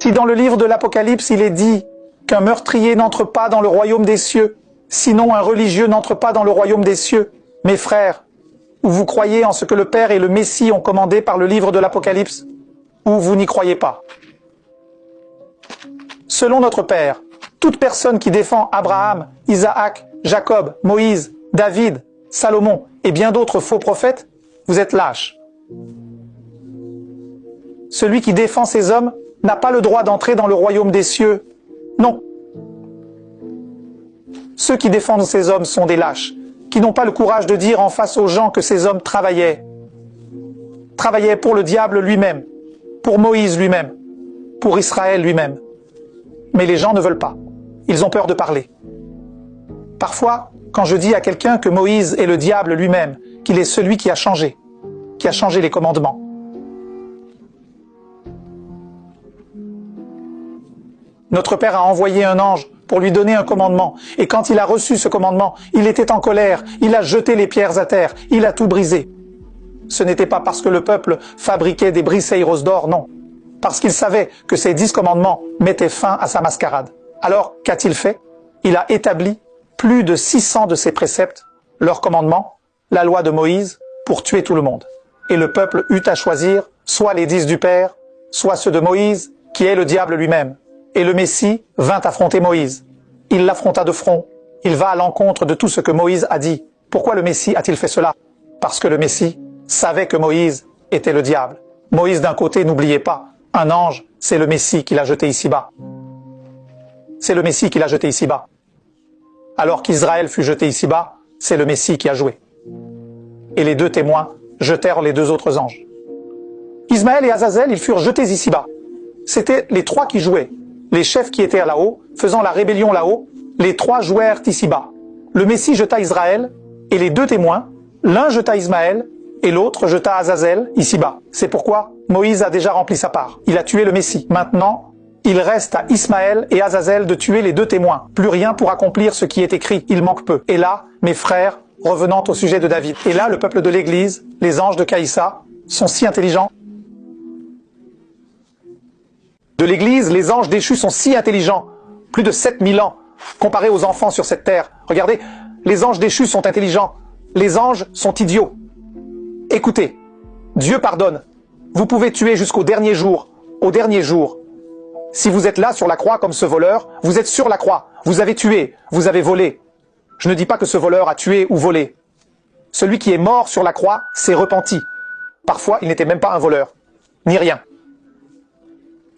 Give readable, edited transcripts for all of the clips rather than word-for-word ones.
Si dans le livre de l'Apocalypse il est dit qu'un meurtrier n'entre pas dans le royaume des cieux, sinon un religieux n'entre pas dans le royaume des cieux, mes frères, ou vous croyez en ce que le Père et le Messie ont commandé par le livre de l'Apocalypse, ou vous n'y croyez pas. Selon notre Père, toute personne qui défend Abraham, Isaac, Jacob, Moïse, David, Salomon et bien d'autres faux prophètes, vous êtes lâches. Celui qui défend ces hommes n'a pas le droit d'entrer dans le royaume des cieux. Non. Ceux qui défendent ces hommes sont des lâches, qui n'ont pas le courage de dire en face aux gens que ces hommes travaillaient pour le diable lui-même, pour Moïse lui-même, pour Israël lui-même. Mais les gens ne veulent pas. Ils ont peur de parler. Parfois, quand je dis à quelqu'un que Moïse est le diable lui-même, qu'il est celui qui a changé les commandements. Notre Père a envoyé un ange pour lui donner un commandement. Et quand il a reçu ce commandement, il était en colère, il a jeté les pierres à terre, il a tout brisé. Ce n'était pas parce que le peuple fabriquait des briceiros d'or, non. Parce qu'il savait que ces 10 commandements mettaient fin à sa mascarade. Alors, qu'a-t-il fait? Il a établi plus de 600 de ses préceptes, leurs commandements, la loi de Moïse, pour tuer tout le monde. Et le peuple eut à choisir soit les 10 du Père, soit ceux de Moïse, qui est le diable lui-même. Et le Messie vint affronter Moïse. Il l'affronta de front. Il va à l'encontre de tout ce que Moïse a dit. Pourquoi le Messie a-t-il fait cela? Parce que le Messie savait que Moïse était le diable. Moïse d'un côté, n'oubliez pas, un ange, c'est le Messie qui l'a jeté ici-bas. C'est le Messie qui l'a jeté ici-bas. Alors qu'Israël fut jeté ici-bas, c'est le Messie qui a joué. Et les 2 témoins jetèrent les 2 autres anges. Ismaël et Azazel, ils furent jetés ici-bas. C'était les 3 qui jouaient. Les chefs qui étaient là-haut, faisant la rébellion là-haut, les 3 jouèrent ici-bas. Le Messie jeta Israël, et les 2 témoins, l'un jeta Ismaël, et l'autre jeta Azazel ici-bas. C'est pourquoi Moïse a déjà rempli sa part. Il a tué le Messie. Maintenant, il reste à Ismaël et Azazel de tuer les 2 témoins. Plus rien pour accomplir ce qui est écrit. Il manque peu. Et là, mes frères, revenant au sujet de David. Et là, le peuple de l'Église, les anges de Caïssa, sont si intelligents. De l'Église, les anges déchus sont si intelligents. Plus de 7000 ans, comparés aux enfants sur cette terre. Regardez, les anges déchus sont intelligents. Les anges sont idiots. Écoutez, Dieu pardonne. Vous pouvez tuer jusqu'au dernier jour. Au dernier jour. Si vous êtes là sur la croix comme ce voleur, vous êtes sur la croix. Vous avez tué, vous avez volé. Je ne dis pas que ce voleur a tué ou volé. Celui qui est mort sur la croix s'est repenti. Parfois, il n'était même pas un voleur. Ni rien.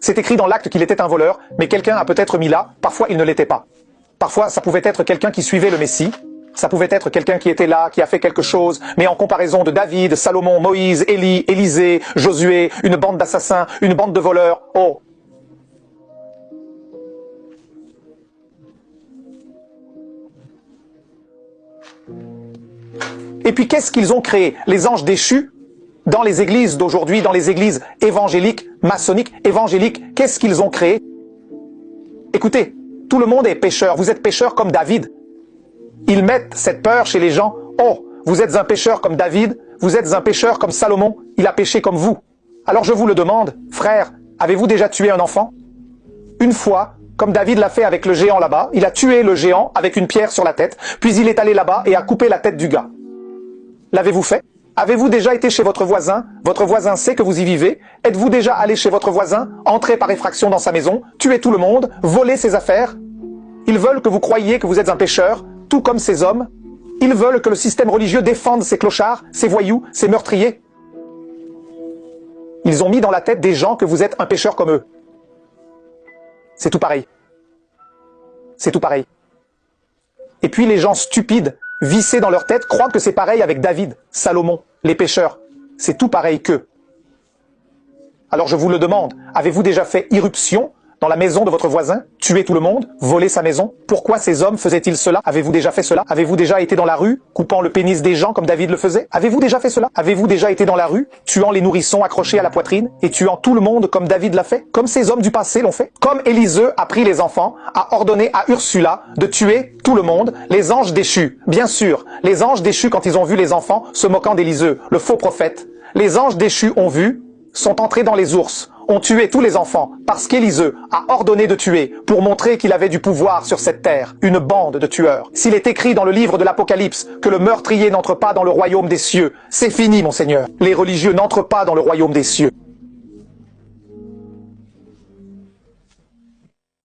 C'est écrit dans l'acte qu'il était un voleur, mais quelqu'un a peut-être mis là, parfois il ne l'était pas. Parfois, ça pouvait être quelqu'un qui suivait le Messie, ça pouvait être quelqu'un qui était là, qui a fait quelque chose, mais en comparaison de David, Salomon, Moïse, Élie, Élisée, Josué, une bande d'assassins, une bande de voleurs, oh! Et puis qu'est-ce qu'ils ont créé? Les anges déchus, dans les églises d'aujourd'hui, dans les églises évangéliques, maçonniques, évangéliques, qu'est-ce qu'ils ont créé? Écoutez, tout le monde est pécheur, vous êtes pécheur comme David. Ils mettent cette peur chez les gens. Oh, vous êtes un pécheur comme David, vous êtes un pécheur comme Salomon, il a péché comme vous. Alors je vous le demande, frère, avez-vous déjà tué un enfant? Une fois, comme David l'a fait avec le géant là-bas, il a tué le géant avec une pierre sur la tête, puis il est allé là-bas et a coupé la tête du gars. L'avez-vous fait? Avez-vous déjà été chez votre voisin? Votre voisin sait que vous y vivez. Êtes-vous déjà allé chez votre voisin, entrer par effraction dans sa maison, tuer tout le monde, voler ses affaires? Ils veulent que vous croyiez que vous êtes un pécheur, tout comme ces hommes. Ils veulent que le système religieux défende ces clochards, ces voyous, ces meurtriers. Ils ont mis dans la tête des gens que vous êtes un pécheur comme eux. C'est tout pareil. C'est tout pareil. Et puis les gens stupides, vissés dans leur tête, croient que c'est pareil avec David, Salomon, les pécheurs. C'est tout pareil qu'eux. Alors je vous le demande, avez-vous déjà fait irruption dans la maison de votre voisin, tuer tout le monde, voler sa maison? Pourquoi ces hommes faisaient-ils cela? Avez-vous déjà fait cela? Avez-vous déjà été dans la rue, coupant le pénis des gens comme David le faisait? Avez-vous déjà fait cela? Avez-vous déjà été dans la rue, tuant les nourrissons accrochés à la poitrine, et tuant tout le monde comme David l'a fait? Comme ces hommes du passé l'ont fait? Comme Élisée a pris les enfants, a ordonné à Ursula de tuer tout le monde, les anges déchus. Bien sûr, les anges déchus quand ils ont vu les enfants se moquant d'Élisée, le faux prophète. Les anges déchus ont vu, sont entrés dans les ours, ont tué tous les enfants parce qu'Élisée a ordonné de tuer pour montrer qu'il avait du pouvoir sur cette terre, une bande de tueurs. S'il est écrit dans le livre de l'Apocalypse que le meurtrier n'entre pas dans le royaume des cieux, c'est fini, mon Seigneur. Les religieux n'entrent pas dans le royaume des cieux.